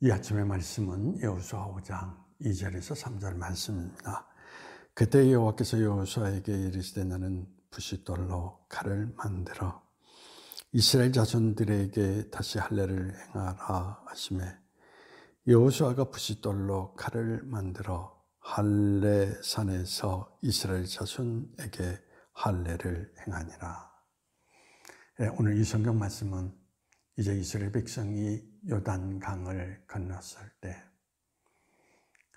이 아침의 말씀은 여호수아 5장 2절에서 3절 말씀입니다. 그때 여호와께서 여호수아에게 이르시되 너는 부싯돌로 칼을 만들어 이스라엘 자손들에게 다시 할례를 행하라 하시매 여호수아가 부싯돌로 칼을 만들어 할례산에서 이스라엘 자손에게 할례를 행하니라. 오늘 이 성경 말씀은 이제 이스라엘 백성이 요단강을 건넜을 때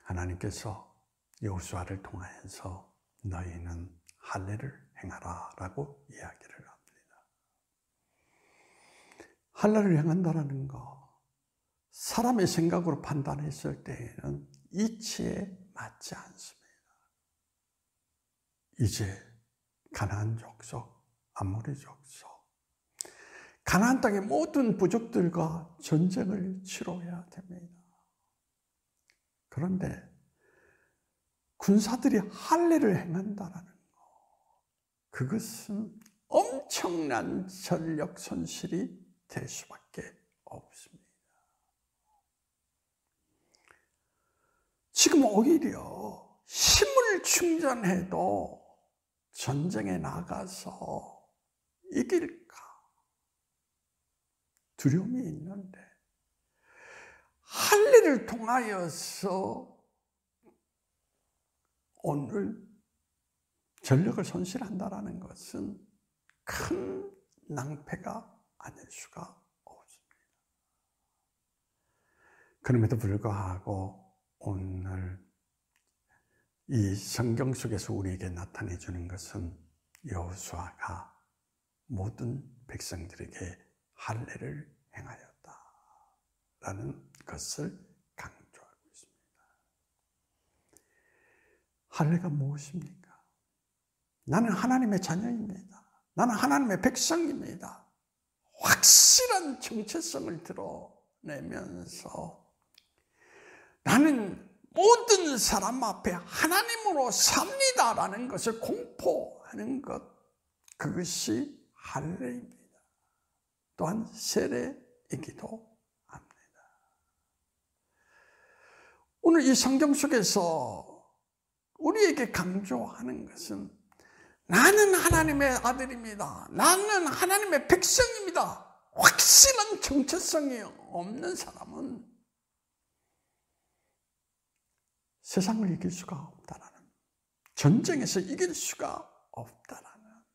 하나님께서 여호수아를 통하여서 너희는 할례를 행하라 라고 이야기를 합니다. 할례를 행한다라는 거, 사람의 생각으로 판단했을 때에는 이치에 맞지 않습니다. 이제 가나안 족속, 아모리 족속, 가나안 땅의 모든 부족들과 전쟁을 치러야 됩니다. 그런데 군사들이 할례를 행한다라는 것, 그것은 엄청난 전력 손실이 될 수밖에 없습니다. 지금 오히려 힘을 충전해도 전쟁에 나가서 이길까 두려움이 있는데, 할례를 통하여서 오늘 전력을 손실한다는 것은 큰 낭패가 아닐 수가 없습니다. 그럼에도 불구하고 오늘 이 성경 속에서 우리에게 나타내 주는 것은 여호수아가 모든 백성들에게 할례를 행하였다라는 것을 강조하고 있습니다. 할례가 무엇입니까? 나는 하나님의 자녀입니다. 나는 하나님의 백성입니다. 확실한 정체성을 드러내면서 나는 모든 사람 앞에 하나님으로 삽니다라는 것을 공포하는 것, 그것이 할례입니다. 또한 세례이기도 합니다. 오늘 이 성경 속에서 우리에게 강조하는 것은 나는 하나님의 아들입니다. 나는 하나님의 백성입니다. 확실한 정체성이 없는 사람은 세상을 이길 수가 없다라는, 전쟁에서 이길 수가 없다라는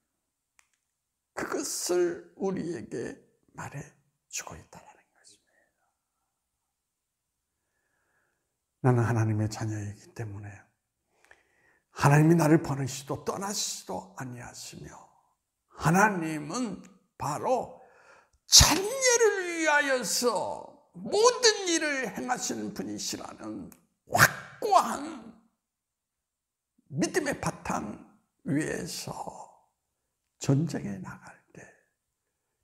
그것을 우리에게 말해주고 있다는 것입니다. 나는 하나님의 자녀이기 때문에 하나님이 나를 버리시도 떠나시도 아니하시며 하나님은 바로 자녀를 위하여서 모든 일을 행하시는 분이시라는 확고한 믿음의 바탕 위에서 전쟁에 나갈 때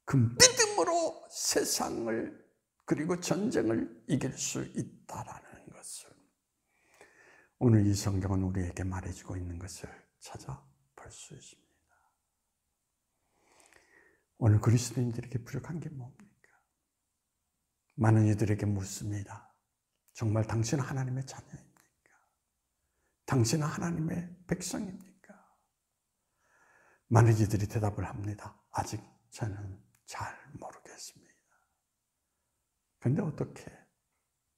그 믿음으로 세상을 그리고 전쟁을 이길 수 있다라는 것을 오늘 이 성경은 우리에게 말해주고 있는 것을 찾아볼 수 있습니다. 오늘 그리스도인들에게 부족한 게 뭡니까? 많은 이들에게 묻습니다. 정말 당신은 하나님의 자녀입니까? 당신은 하나님의 백성입니까? 많은 이들이 대답을 합니다. 아직 저는 잘 모르겠습니다. 그런데 어떻게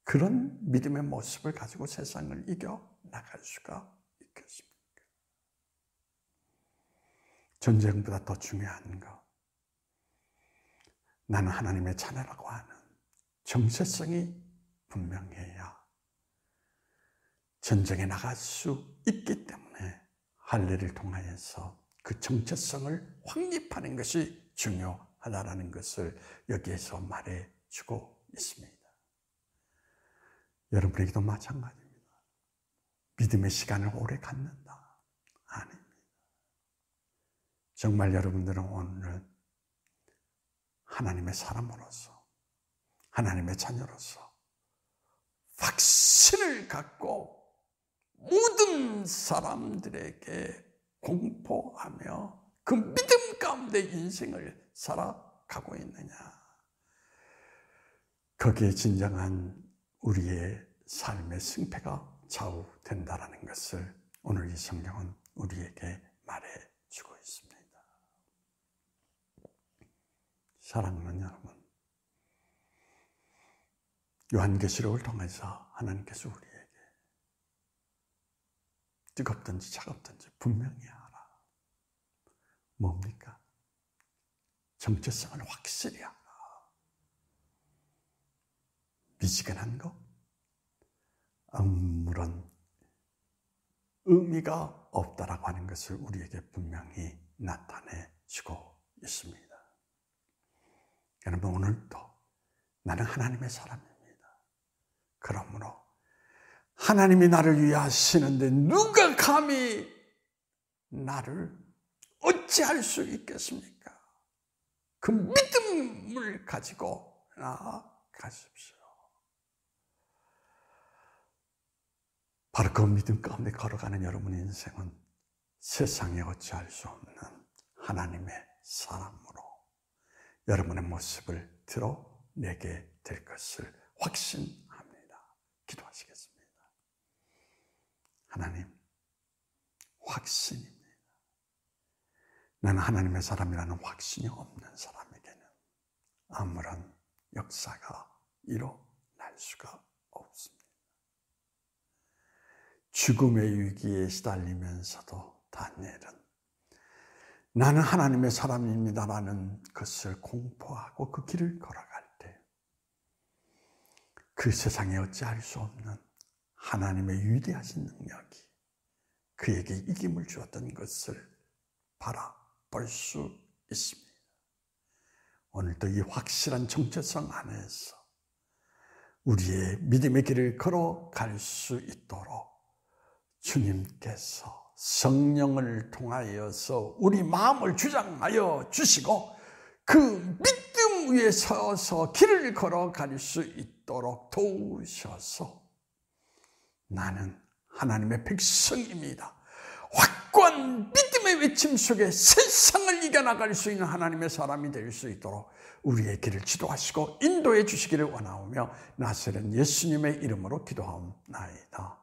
그런 믿음의 모습을 가지고 세상을 이겨 나갈 수가 있겠습니까? 전쟁보다 더 중요한 것, 나는 하나님의 자녀라고 하는 정체성이 분명해야 전쟁에 나갈 수 있기 때문에 할례를 통하여서 그 정체성을 확립하는 것이 중요하다는 것을 여기에서 말해주고 있습니다. 여러분에게도 마찬가지입니다. 믿음의 시간을 오래 갖는다? 아닙니다. 정말 여러분들은 오늘 하나님의 사람으로서, 하나님의 자녀로서 확신을 갖고 모든 사람들에게 공포하며 그 믿음 가운데 인생을 살아가고 있느냐? 거기에 진정한 우리의 삶의 승패가 좌우된다는 것을 오늘 이 성경은 우리에게 말해주고 있습니다. 사랑하는 여러분, 요한계시록을 통해서 하나님께서 우리에게 뜨겁든지 차갑든지 분명히 알아. 뭡니까? 정체성을 확실히 알아. 미지근한 것, 아무런 의미가 없다라고 하는 것을 우리에게 분명히 나타내 주고 있습니다. 여러분, 오늘도 나는 하나님의 사람입니다. 그러므로 하나님이 나를 위해 하시는데 누가 감히 나를 어찌할 수 있겠습니까? 그 믿음을 가지고 나아가십시오. 바로 그 믿음 가운데 걸어가는 여러분의 인생은 세상에 어찌할 수 없는 하나님의 사람으로 여러분의 모습을 드러내게 될 것을 확신합니다. 기도하시겠습니다. 하나님, 확신입니다. 나는 하나님의 사람이라는 확신이 없는 사람에게는 아무런 역사가 일어날 수가 없습니다. 죽음의 위기에 시달리면서도 다니엘은 나는 하나님의 사람입니다라는 것을 공포하고 그 길을 걸어갈 때 그 세상에 어찌할 수 없는 하나님의 위대하신 능력이 그에게 이김을 주었던 것을 바라볼 수 있습니다. 오늘도 이 확실한 정체성 안에서 우리의 믿음의 길을 걸어갈 수 있도록 주님께서 성령을 통하여서 우리 마음을 주장하여 주시고 그 믿음 위에 서서 길을 걸어갈 수 있도록 도우셔서 나는 하나님의 백성입니다. 확고한 믿음의 외침 속에 세상을 이겨나갈 수 있는 하나님의 사람이 될 수 있도록 우리의 길을 지도하시고 인도해 주시기를 원하오며 나사렛 예수님의 이름으로 기도하옵나이다.